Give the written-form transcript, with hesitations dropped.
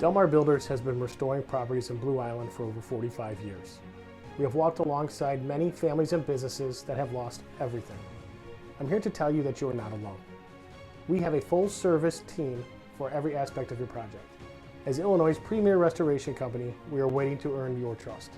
Delmar Builders has been restoring properties in Blue Island for over 45 years. We have walked alongside many families and businesses that have lost everything. I'm here to tell you that you are not alone. We have a full-service team for every aspect of your project. As Illinois' premier restoration company, we are waiting to earn your trust.